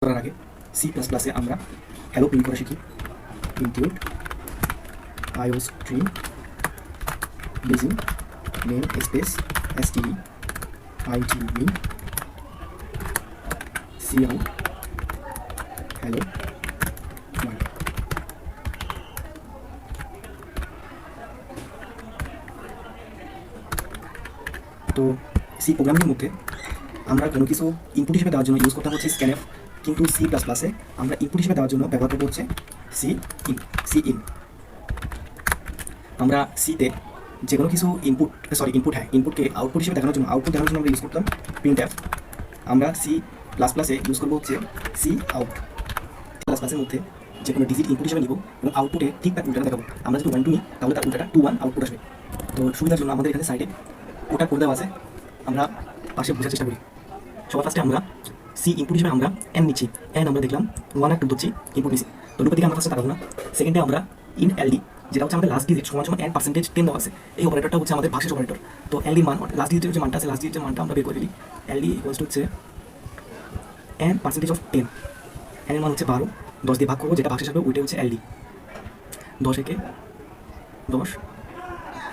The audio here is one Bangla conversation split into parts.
করার আগে সি প্লাস প্লাসে আমরা হ্যালো প্রিন্ট করা শিখি। ইনক্লুড আইও স্ট্রিম বেজিং namespace std itv cout hello world. তো সি প্রোগ্রামিংয়ের মধ্যে আমরা কোনো কিছু ইনপুট হিসেবে দেওয়ার জন্য ইউজ করতে হচ্ছে স্ক্যানএফ, কিন্তু সি প্লাস প্লাসে আমরা ইনপুট হিসেবে দেওয়ার জন্য ব্যবহার করবো হচ্ছে সি ইন। আমরা সিতে যে কোনো কিছু ইনপুটকে আউটপুট হিসেবে দেখানোর জন্য আমরা ইউজ করতাম প্রিন্টএফ। আমরা সি প্লাস প্লাসে ইউজ করবো হচ্ছে সি আউট। প্লাস প্লাসের মধ্যে যে কোনো ডিজিট ইনপুট হিসেবে নিব এবং আউটপুটে ঠিক তার উল্টাটা দেখাবো। আমরা যদি 1 2 নিই তাহলে তার উল্টাটা 2 1 আউটপুট আসবে। তো সুবিধার জন্য আমাদের এখানে সাইডে ওটা করে দেওয়া আছে, আমরা পাশে বোঝার চেষ্টা করি। সবার ফার্স্টে আমরা সি ইনপুট হিসেবে আমরা এন নিচ্ছি, এন আমরা দেখলাম 1 আর 2 ধরছি ইনপুট নিচ্ছি। তো লুপের দিকে আমরা ফার্স্টে তাকাবো না। সেকেন্ডে আমরা ইন এলডি, যেটা হচ্ছে আমাদের লাস্ট ডিজিট সমান n পার্সেন্টেজ 10 দেওয়া আছে। এই অপারেটরটা হচ্ছে আমাদের ভাগশেষ অপারেটর। তো এলডি মান লাস্ট ডিজিটের যে মানটা আছে, লাস্ট ডিজিটের মানটা আমরা বের করে দিই। এলডি ইকুয়ালস টু হচ্ছে n পার্সেন্টেজ অফ 10, n এর মান হচ্ছে 12, 10 দিয়ে ভাগ করবো, যেটা ভাগশেষ হবে ওইটা হচ্ছে এলডি। 10 একে 10,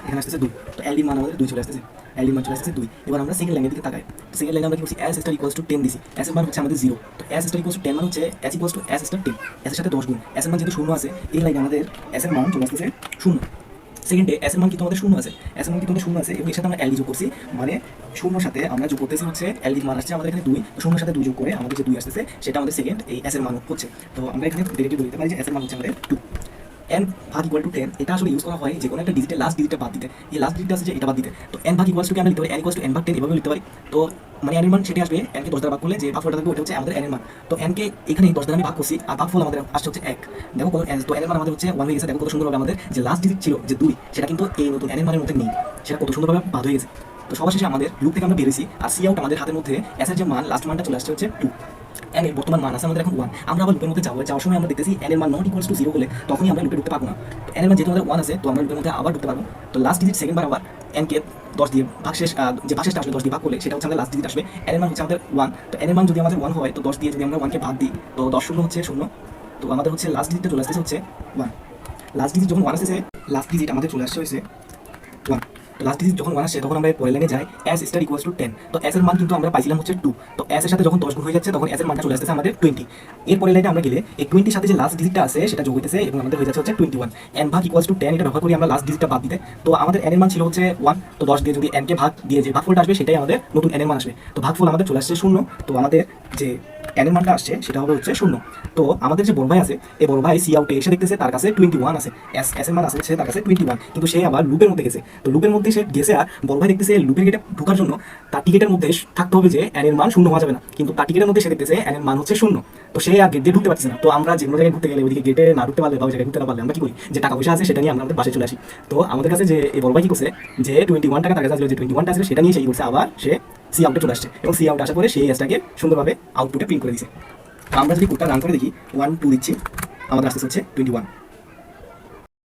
এখানে আসতেছে 2। তো এলডি মান আমাদের 2 চলে আসতেছে, এলডি মান চলে আসতেছে 2। এবার আমরা সেকেন্ড লাইনের দিকে তাকাই। তো সেকেন্ড লাইনে আমরা কি বলছি, s স্টার ইকুয়ালস টু 10 দিছি। s এর মান হচ্ছে আমাদের 0। তো s স্টার ইকুয়ালস টু 10 মান হচ্ছে s equals to s star 10, s এর সাথে 10 গুণ। s এর মান যেহেতু 0 আছে, এই লাইনে আমাদের s এর মান চলে আসতেছে 0। সেকেন্ডে s এর মান কিন্তু আমাদের 0 আছে, s এর মান কিন্তু আমাদের 0 আছে এবং এর সাথে আমরা এলডি যোগ করছি, মানে 0 সাথে আমরা যোগ করতেছি হচ্ছে এলডি মান আসছে আমাদের এখানে 2। তো 0 সাথে 2 যোগ করে আমাদের যে 2 আসতেছে সেটা আমাদের সেকেন্ড এই s এর মান হচ্ছে। তো আমরা এখানে ডিরেক্টলি বলতে পারি যে s এর মান হচ্ছে আমাদের 2। n ভাগ ইকুয়াল টু 10, এটা আসলে ইউজ করা হয় যে কোনো একটা ডিজিটের লাস্ট ডিজিটটা বাদ দিতে। এই লাস্ট ডিজিট আছে যে এটা বাদ দিতে। তো n ভাগ ইকুয়ালস টু আমরা লিখতে পারি n ইকুয়ালস টু n ভাগ 10 এভাবে লিখতে পারি। তো মানে n এর মান সেটা আসবে, n কে 10 দ্বারা ভাগ করলে যে ভাগফলটা থাকবে ওটা হচ্ছে আমাদের n এর মান। তো n কে এখানে 10 দ্বারা আমি ভাগ করছি আর ভাগফল আমাদের আসছে হচ্ছে 1। দেখো কত n, তো n এর মান আমাদের হচ্ছে 1 হয়ে গেছে। দেখো কত সুন্দরভাবে আমাদের যে লাস্ট ডিজিট ছিল যে 2, সেটা কিন্তু এই নতুন n এর মানের মধ্যে নেই, সেটা কত সুন্দরভাবে বাদ হয়ে গেছে। তো সবার শেষে আমাদের লুপ থেকে আমরা বেরিয়েছি আর সি আউট আমাদের হাতের মধ্যে s এর যে মান লাস্ট মানটা চলে আসছে হচ্ছে 2। n এর বর্তমান মান আছে আমাদের এখন 1। আমরা আবার লুপের মধ্যে যাওয়ার সময় আমরা দেখতেছি n এর মান নট ইকুয়ালস টু 0 হলে তখনই আমরা লুপে ঢুকতে পারবো না। তো n এর মান যেহেতু আমাদের 1 আছে, তো আমরা লুপের মধ্যে আবার ঢুকতে পারবো। তো লাস্ট ডিজিট সেকেন্ড বার আবার n কে 10 দিয়ে ভাগশেষ, যে ভাগশেষটা আসবে 10 দিয়ে ভাগ করলে সেটা হচ্ছে আমাদের লাস্ট ডিজিট আসবে। n এর মান হচ্ছে আমাদের 1। তো n এর মান যদি আমাদের 1 হয়, তো 10 দিয়ে যদি আমরা 1 কে ভাগ দিই, তো 10 শূন্য হচ্ছে 0। তো আমাদের হচ্ছে লাস্ট ডিজিটটা চলে আসছে হচ্ছে 1। লাস্ট ডিজিট যখন 1 আসছে, লাস্ট ডিজিট আমাদের চলে আসছে হয়েছে 1। লাস্ট ডিজিট যখন 1 আসে তখন আমরা পরের লাইনে যাই s স্টার ইকুয়ালস টু 10। তো s এর মান কিন্তু আমরা পাইছিলাম হচ্ছে 2। তো s এর সাথে যখন 10 গুণ হয়ে যাচ্ছে তখন s এর মানটা চলে আসছে আমাদের 20। এর পরের লাইনে আমরা গেলে এই 20 এর সাথে যে লাস্ট ডিজিটটা আছে সেটা যোগ হইতেছে এবং আমাদের হয়ে যাচ্ছে হচ্ছে 21। n ভাগ ইকুয়ালস টু 10 এটা ব্যবহার করি আমরা লাস্ট ডিজিটটা বাদ দিতে। তো আমাদের n এর মান ছিল হচ্ছে 1। তো 10 দিয়ে যদি n কে ভাগ দিয়ে যে ভাগফলটা আসবে সেটাই আমাদের নতুন n এর মান আসবে। তো ভাগফল আমাদের চলে আসছে 0। তো আমাদের যে n এর মানটা আসছে সেটা হবে হচ্ছে 0। তো আমাদের যে বড় ভাই আছে, এই বড় ভাই সি আউটে এসে দেখতেছে তার কাছে 21 আছে, s এর মান আছে তার কাছে 21, কিন্তু সে আবার লুপের মধ্যে গেছে। তো লুপের মধ্যে সে গেছে আর বড় ভাই দেখতেছে লুপের গেটে ঢোকার জন্য তার টিকেটের মধ্যে থাকতে হবে যে n এর মান 0 হওয়া যাবে না, কিন্তু তার টিকেটের মধ্যে সে দেখতেছে n এর মান হচ্ছে 0। তো সে আর গেট দিয়ে ঢুকতে পারছে না। তো আমরা যে কোনো জায়গায় ঘুরতে গেলে ওইদিকে গেটে না ঢুকতে পারলে বা ওই জায়গায় ঢুকতে না পারলে আমরা কি করি, যে টাকা পয়সা আছে সেটা নিয়ে আমরা আমাদের বাসায় চলে আসি। তো আমাদের কাছে যে এই বড় ভাই কি করছে, যে 21 টাকা তার কাছে আসলে যে 21টা আছে সেটা নিয়ে সে করছে, আবার সে সি আউটে চলে আসছে এবং সি আউট আসার পরে সেই এসটাকে সুন্দরভাবে আউটপুটে প্রিন্ট করে দিচ্ছে। তো আমরা যদি কোডটা রান করে দেখি 1 2 দিচ্ছি, আমাদের আসতেছে হচ্ছে 21।